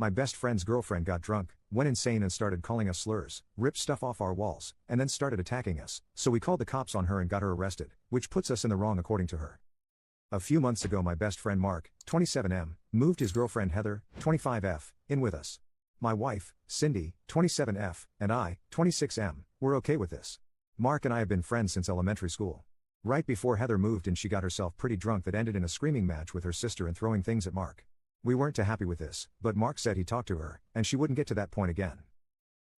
My best friend's girlfriend got drunk, went insane and started calling us slurs, ripped stuff off our walls, and then started attacking us, so we called the cops on her and got her arrested, which puts us in the wrong according to her. A few months ago my best friend Mark, 27M, moved his girlfriend Heather, 25F, in with us. My wife, Cindy, 27F, and I, 26M, were okay with this. Mark and I have been friends since elementary school. Right before Heather moved in she got herself pretty drunk that ended in a screaming match with her sister and throwing things at Mark. We weren't too happy with this, but Mark said he talked to her, and she wouldn't get to that point again.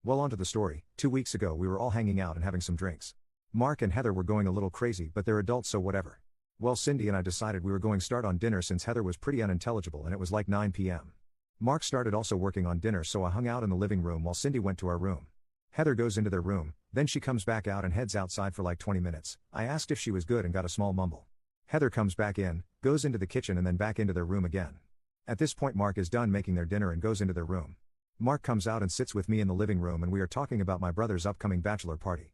Well, on to the story. 2 weeks ago we were all hanging out and having some drinks. Mark and Heather were going a little crazy, but they're adults so whatever. Well, Cindy and I decided we were going start on dinner since Heather was pretty unintelligible and it was like 9 p.m. Mark started also working on dinner, so I hung out in the living room while Cindy went to our room. Heather goes into their room, then she comes back out and heads outside for like 20 minutes. I asked if she was good and got a small mumble. Heather comes back in, goes into the kitchen and then back into their room again. At this point Mark is done making their dinner and goes into their room. Mark comes out and sits with me in the living room and we are talking about my brother's upcoming bachelor party.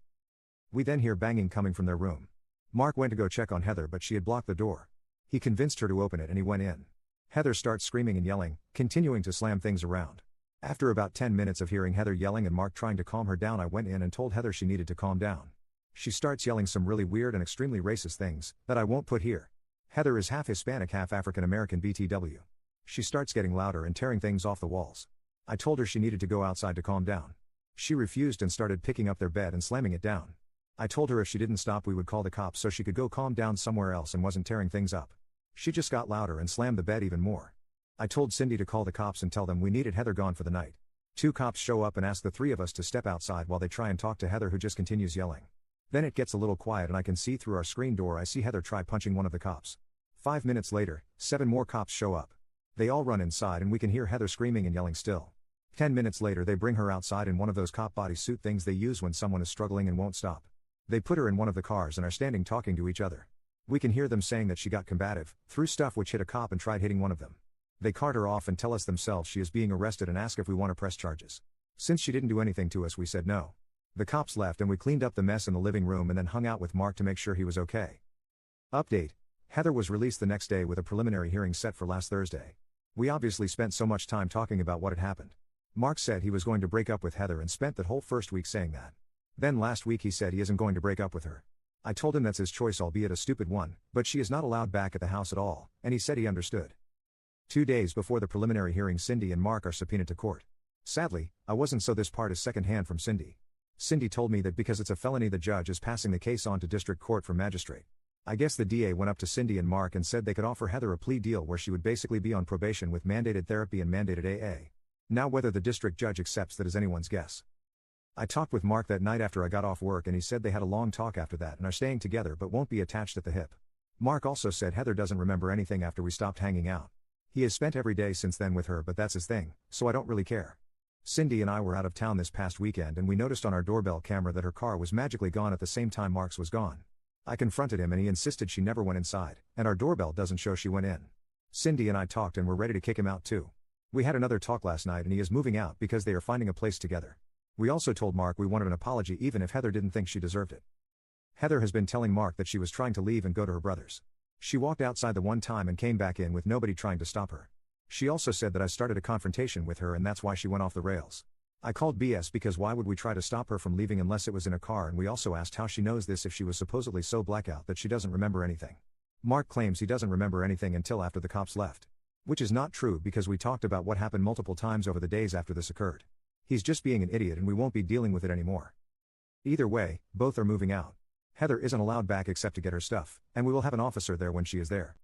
We then hear banging coming from their room. Mark went to go check on Heather but she had blocked the door. He convinced her to open it and he went in. Heather starts screaming and yelling, continuing to slam things around. After about 10 minutes of hearing Heather yelling and Mark trying to calm her down, I went in and told Heather she needed to calm down. She starts yelling some really weird and extremely racist things that I won't put here. Heather is half Hispanic, half African American BTW. She starts getting louder and tearing things off the walls. I told her she needed to go outside to calm down. She refused and started picking up their bed and slamming it down. I told her if she didn't stop we would call the cops so she could go calm down somewhere else and wasn't tearing things up. She just got louder and slammed the bed even more. I told Cindy to call the cops and tell them we needed Heather gone for the night. 2 cops show up and ask the 3 of us to step outside while they try and talk to Heather, who just continues yelling. Then it gets a little quiet and I can see through our screen door I see Heather try punching one of the cops. 5 minutes later, 7 more cops show up. They all run inside and we can hear Heather screaming and yelling still. 10 minutes later they bring her outside in one of those cop bodysuit things they use when someone is struggling and won't stop. They put her in one of the cars and are standing talking to each other. We can hear them saying that she got combative, threw stuff which hit a cop and tried hitting one of them. They cart her off and tell us themselves she is being arrested and ask if we want to press charges. Since she didn't do anything to us we said no. The cops left and we cleaned up the mess in the living room and then hung out with Mark to make sure he was okay. Update. Heather was released the next day with a preliminary hearing set for last Thursday. We obviously spent so much time talking about what had happened. Mark said he was going to break up with Heather and spent that whole first week saying that. Then last week he said he isn't going to break up with her. I told him that's his choice, albeit a stupid one, but she is not allowed back at the house at all, and he said he understood. 2 days before the preliminary hearing Cindy and Mark are subpoenaed to court. Sadly, I wasn't, so this part is secondhand from Cindy. Cindy told me that because it's a felony the judge is passing the case on to district court for magistrate. I guess the DA went up to Cindy and Mark and said they could offer Heather a plea deal where she would basically be on probation with mandated therapy and mandated AA. Now whether the district judge accepts that is anyone's guess. I talked with Mark that night after I got off work and he said they had a long talk after that and are staying together but won't be attached at the hip. Mark also said Heather doesn't remember anything after we stopped hanging out. He has spent every day since then with her, but that's his thing, so I don't really care. Cindy and I were out of town this past weekend and we noticed on our doorbell camera that her car was magically gone at the same time Mark's was gone. I confronted him and he insisted she never went inside, and our doorbell doesn't show she went in. Cindy and I talked and were ready to kick him out too. We had another talk last night and he is moving out because they are finding a place together. We also told Mark we wanted an apology even if Heather didn't think she deserved it. Heather has been telling Mark that she was trying to leave and go to her brother's. She walked outside the one time and came back in with nobody trying to stop her. She also said that I started a confrontation with her and that's why she went off the rails. I called BS because why would we try to stop her from leaving unless it was in a car, and we also asked how she knows this if she was supposedly so blackout that she doesn't remember anything. Mark claims he doesn't remember anything until after the cops left. Which is not true because we talked about what happened multiple times over the days after this occurred. He's just being an idiot and we won't be dealing with it anymore. Either way, both are moving out. Heather isn't allowed back except to get her stuff, and we will have an officer there when she is there.